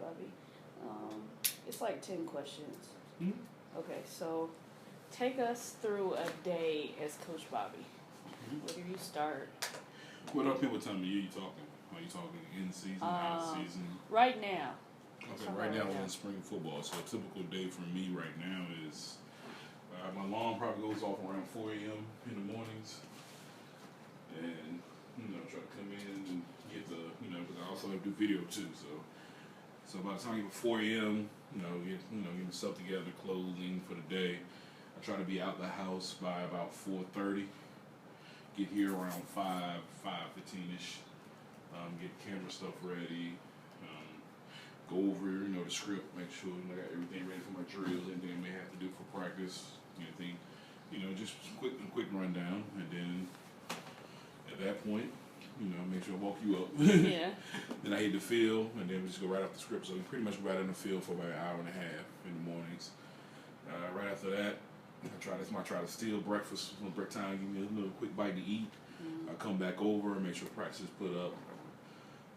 Bobby. It's like 10 questions. Hmm? Okay, so take us through a day as Coach Bobby. Where do you start? What up here? What time of year you talking? Are you talking in season, out of season? Right now. Okay, Talk right about now right we're now. in spring football. So a typical day for me right now is my alarm probably goes off around 4 a.m. in the mornings, and try to come in and get because I also have to do video too. So by the time you get 4 a.m., getting stuff together, clothing for the day. I try to be out the house by about 4:30. Get here around 5:15ish. Get camera stuff ready. Go over the script, make sure I got everything ready for my drills, anything I may have to do for practice, anything, just quick rundown, and then at that point, make sure I walk you up. Yeah. Then I hit the field, and then we just go right off the script. So we pretty much go right in the field for about an hour and a half in the mornings. Right after that, I try to steal breakfast when break time, give me a little quick bite to eat. I come back over and make sure practice is put up.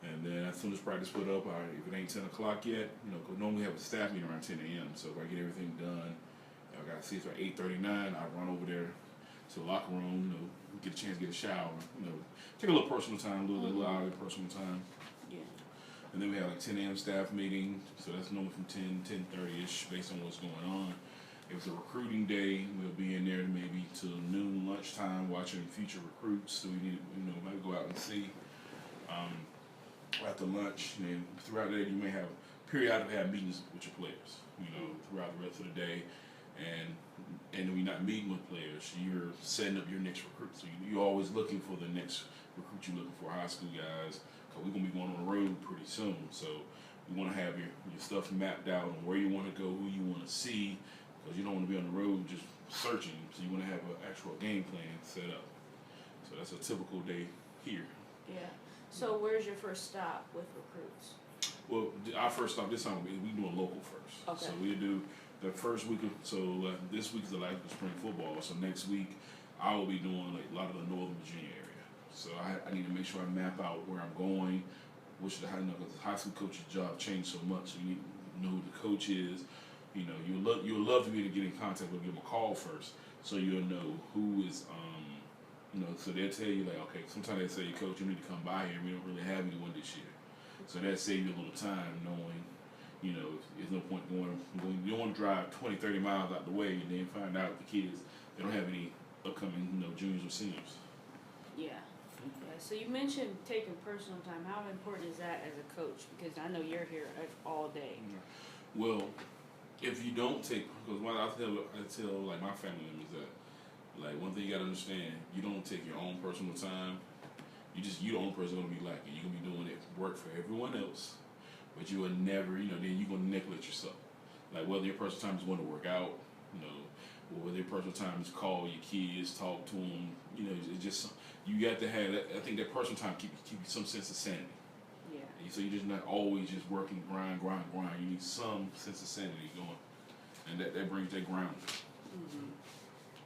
And then as soon as practice put up, if it ain't 10 o'clock yet, because normally we have a staff meeting around 10 a.m. So if I get everything done, I got to see it's at 8:39, I run over there to the locker room, get a chance to get a shower, take a little personal time, a little hour of personal time. Yeah. And then we have like 10 a.m. staff meeting, so that's normally from 10:30ish based on what's going on. If it's a recruiting day, we'll be in there maybe till noon, lunchtime, watching future recruits. So we need, might go out and see. After lunch, and then throughout the day, you may periodically have meetings with your players. Throughout the rest of the day, and when you're not meeting with players, you're setting up your next recruit. So you're always looking for the next recruit. You're looking for high school guys, because we're gonna be going on the road pretty soon. So you want to have your stuff mapped out on where you want to go, who you want to see, because you don't want to be on the road just searching. So you want to have an actual game plan set up. So that's a typical day here. Yeah. So where's your first stop with recruits? Well, our first stop this time we doing local first. Okay. So we do the first week this week is the last of spring football. So next week I will be doing like a lot of the Northern Virginia area. So I need to make sure I map out where I'm going, because the high school coach's job changed so much. So you need to know who the coach is. You'll love to be able to get in contact with, give them a call first, so you'll know who is. So they'll tell you like, okay, sometimes they say, Coach, you need to come by here. We don't really have anyone this year. So that saves you a little time knowing, there's no point going, you don't want to drive 20, 30 miles out the way and then find out the kids, they don't have any upcoming, juniors or seniors. Yeah. Yeah. So you mentioned taking personal time. How important is that as a coach? Because I know you're here all day. Well, if you don't take, because what I tell like my family members that, like, one thing you gotta understand, you don't take your own personal time. You the only person gonna be lacking. You're gonna be doing it work for everyone else, but you will never, then you're gonna neglect yourself. Like whether your personal time is going to work out, or whether your personal time is call your kids, talk to them. It's just you got to have that. I think that personal time keep you some sense of sanity. Yeah. So you're just not always just working, grind. You need some sense of sanity going, and that brings that ground. Mm-hmm.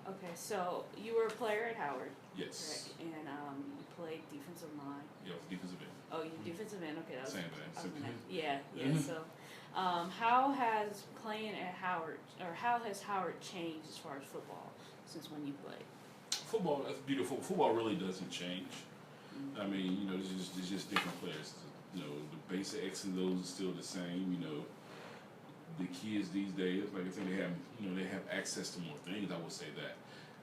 Okay, so you were a player at Howard. Yes. Correct. And you played defensive line. Yeah, defensive end. Oh, you defensive end. Okay, that was Same thing. Yeah. So, how has playing at Howard, or how has Howard changed as far as football since when you played? Football, that's beautiful. Football really doesn't change. I mean, it's just different players. The basic X and O's is still the same. The kids these days, like I said, they have access to more things. I would say that.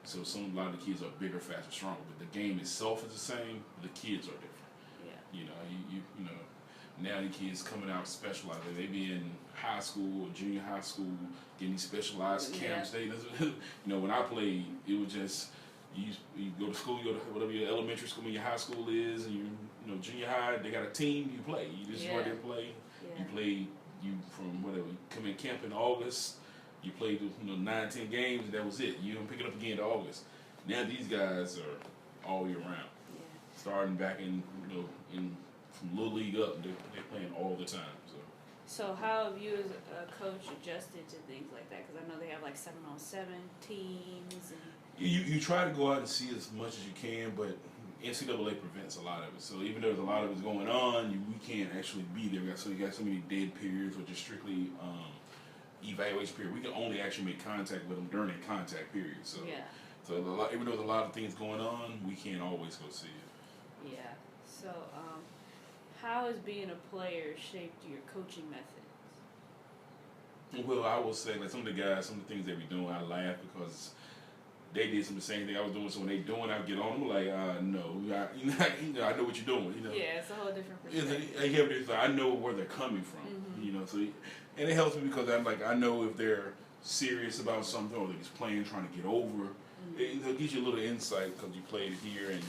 So a lot of the kids are bigger, faster, stronger, but the game itself is the same. The kids are different. Yeah. Now the kids coming out specialized. They be in high school or junior high school getting these specialized camps. When I played, it was just you go to school, you go to whatever your elementary school and your high school is, and you junior high. They got a team. You play. You just go out there and play. Yeah. You play. You from whatever. You come in camp in August. You played 9, 10 games. And that was it. You don't pick it up again in August. Now these guys are all year round. Yeah. Starting back in from little league up, they're playing all the time. So how have you as a coach adjusted to things like that? Because I know they have like 7-on-7 teams. And You try to go out and see as much as you can, but NCAA prevents a lot of it. So even though there's a lot of it's going on, we can't actually be there. So you got so many dead periods, which is strictly evaluation period. We can only actually make contact with them during a contact period. So Yeah. so even though there's a lot of things going on, we can't always go see it. Yeah. So, how has being a player shaped your coaching methods? Well, I will say, like some of the guys, some of the things they be doing, I laugh because they did some of the same thing I was doing. So when they doing, I get on them like, no, I know what you're doing. Yeah, it's a whole different It's I know where they're coming from. So and it helps me because I know if they're serious about something or they're just playing, trying to get over. It gives you a little insight because you played it here and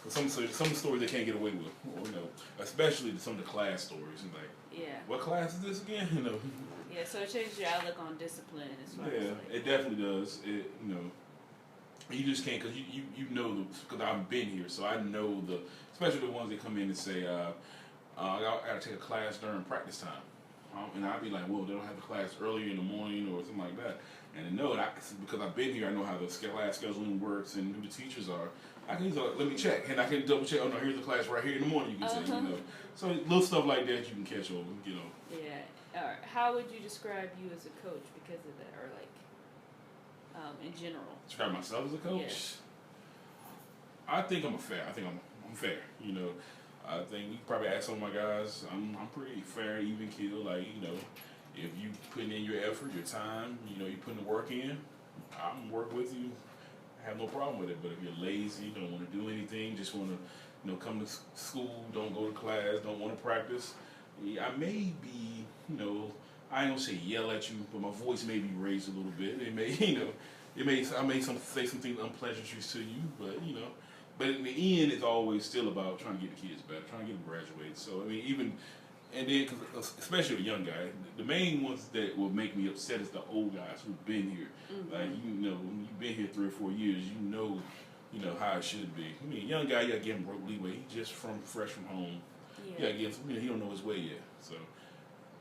some stories they can't get away with. Especially some of the class stories. And what class is this again? Yeah, so it changes your outlook on discipline as far as it definitely does. You just can't because you know because I've been here, so I know especially the ones that come in and say, I gotta take a class during practice time, and I'd be like, well, they don't have the class earlier in the morning or something like that, and I know because I've been here, I know how the class scheduling works and who the teachers are. I can let me check, and I can double check. Oh no, here's the class right here in the morning. You can say, so little stuff like that you can catch over. Yeah. All right. How would you describe you as a coach because of that, or in general? Describe myself as a coach. Yes. I think I'm fair. I think I'm fair. I think you probably ask some of my guys. I'm pretty fair, even keel. If you putting in your effort, your time, you putting the work in, I'm work with you. I have no problem with it. But if you're lazy, don't want to do anything, just want to come to school, don't go to class, don't want to practice, I may be I ain't gonna say yell at you, but my voice may be raised a little bit. It may I may say something unpleasantries to you, but in the end, it's always still about trying to get the kids better, trying to get them graduated. So and then especially a young guy, the main ones that will make me upset is the old guys who've been here. When you've been here 3 or 4 years, you know how it should be. Young guy, you gotta give him leeway. He just fresh from home. Yeah, he don't know his way yet. So,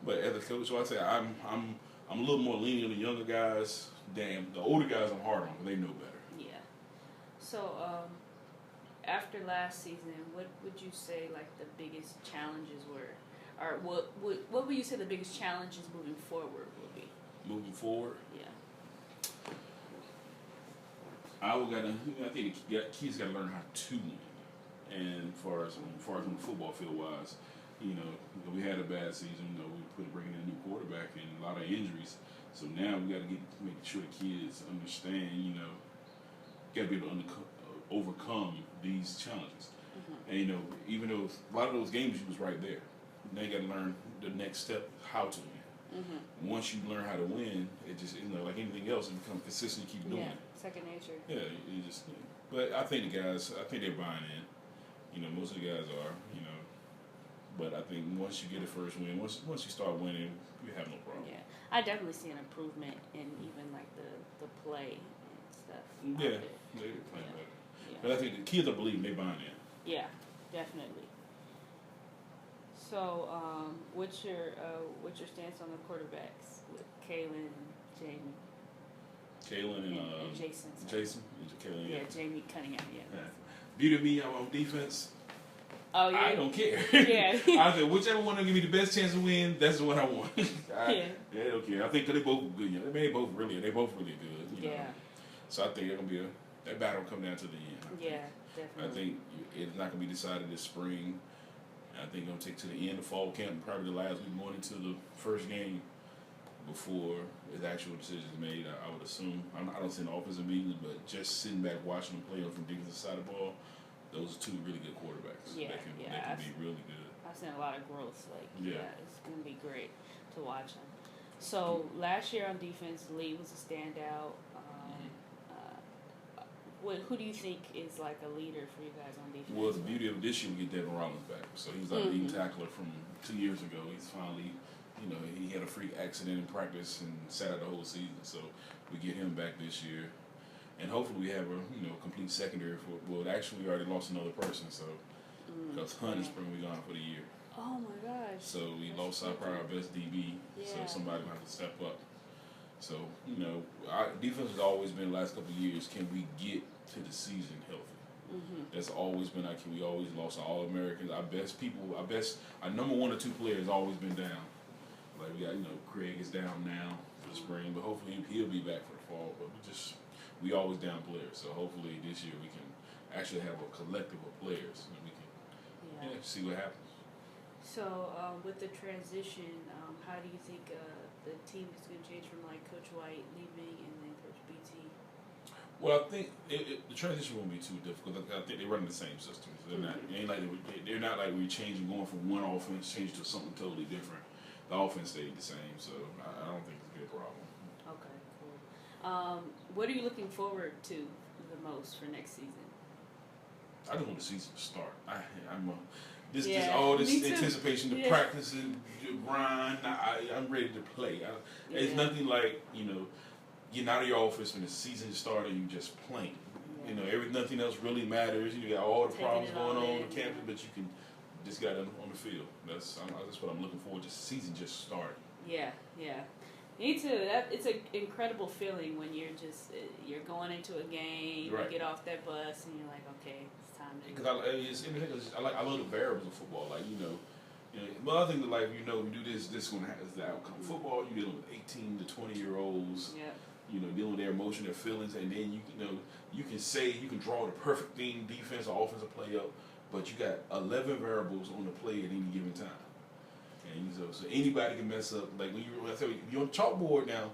but as a coach, so I say I'm a little more lenient on the younger guys. Damn, the older guys I'm hard on because they know better. Yeah. So, after last season, what would you say the biggest challenges were, or what would you say the biggest challenges moving forward will be? Moving forward. Yeah. I think the kids gotta learn how to win. And as far as on the football field wise, we had a bad season. We bringing in a new quarterback and a lot of injuries. So now we got to make sure the kids understand. Got to be able to overcome these challenges. And even though a lot of those games you was right there, now you got to learn the next step how to win. Once you learn how to win, it just like anything else, it becomes consistent. You keep doing it. Second nature. Yeah, you just. But I think the guys, they're buying in. Most of the guys are, but I think once you get the first win, once you start winning, you have no problem. Yeah, I definitely see an improvement in even the play and stuff. Yeah, they're playing better. Yeah. But I think the kids are believing, they're buying in. Yeah, definitely. So, what's your stance on the quarterbacks with Kalen and Jamie? Kalen and Jason. Jason and Kalen. Yeah, Jamie Cunningham. Yeah. Beauty of me, I'm on defense. Oh yeah. I don't care. Yeah. I said whichever one will give me the best chance to win, that's the one I want. They don't care. I think they both good. They both really good. Yeah. So I think that battle will come down to the end. Yeah, definitely. I think it's not gonna be decided this spring. I think it's gonna take to the end of fall camp, probably the last week going into the first game before the actual decision is made. I would assume. I don't see an offensive meetings, but just sitting back watching them play on from defensive side of the ball, those are two really good quarterbacks. Yeah, that can be really good. I've seen a lot of growth. It's gonna be great to watch them. So last year on defense, Lee was a standout. Who do you think is a leader for you guys on defense? Well, the beauty of this year, we get Devin Rollins back. So he's our lead tackler from 2 years ago. He's finally, he had a freak accident in practice and sat out the whole season. So we get him back this year. And hopefully we have a complete secondary for. Well, actually we already lost another person, so because Hunt is probably gone for the year. Oh my gosh! So we lost our best DB, so somebody will have to step up. So our defense has always been the last couple of years. Can we get to the season healthy? That's always been our key. We always lost our All-Americans. Our number 1 or 2 players always been down. Like we got, Craig is down now for the spring, but hopefully he'll be back for the fall. But we always down players. So hopefully this year we can actually have a collective of players and we can see what happens. So with the transition, how do you think the team is going to change from like Coach White leaving and then Coach BT? Well, I think the transition won't be too difficult. I think they're running the same systems. They're not. They're not like we're changing, going from one offense, changing to something totally different. The offense stayed the same, so I don't think it's a big problem. Okay, cool. What are you looking forward to the most for next season? I just want the season to start. This anticipation, the practice and the grind. I'm ready to play. It's nothing like getting out of your office when the season started and you just playing. Nothing else really matters. You got all the problems going on the campus, but you can just get on the field. That's what I'm looking forward to. The season just started. Yeah. Me too. It's an incredible feeling when you're going into a game, you get off that bus, and you're like, okay, it's time to. Because I love the variables of football. Like but other thing that you do this is the outcome. Football, you're dealing with 18 to 20-year-olds. Yeah. Dealing with their emotion, their feelings, and then you can draw the perfect thing, defense or offensive play up, but you got 11 variables on the play at any given time. And so anybody can mess up. Like you're on chalkboard now.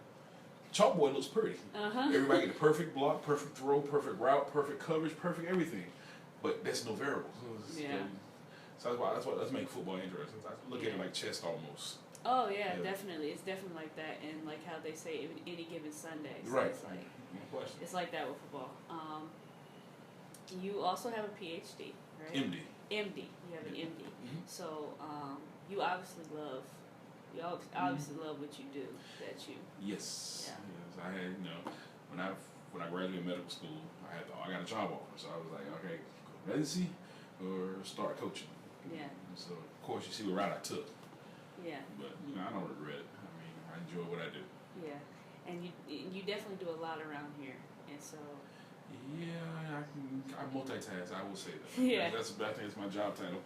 Chalkboard looks pretty. Everybody get the perfect block, perfect throw, perfect route, perfect coverage, perfect everything. But that's no variables. So that's make football interesting. I look at it like chess almost. Oh yeah, definitely. It's definitely like that, and like how they say any given Sunday. So right. It's like, no question. It's like that with football. You also have a PhD, right? MD. You have an MD. So you obviously love what you do. Yes. Yeah. Yes. I had when I graduated medical school, I got a job offer, so I was like, okay, go residency or start coaching. Yeah. So of course you see what route I took. Yeah. But I don't regret it. I enjoy what I do. Yeah, and you definitely do a lot around here, and so. Yeah, I multitask. I will say that. Yeah. I think it's my job title.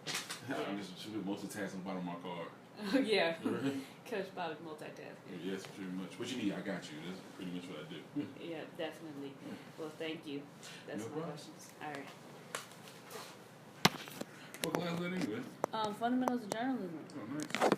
I'm just multitasking bottom of my card. Oh yeah. Coach Bobby multitasking. Yes, pretty much. What you need, I got you. That's pretty much what I do. Yeah, definitely. Well, thank you. That's my questions. All right. What class is that anyway? Fundamentals of journalism. Oh, nice.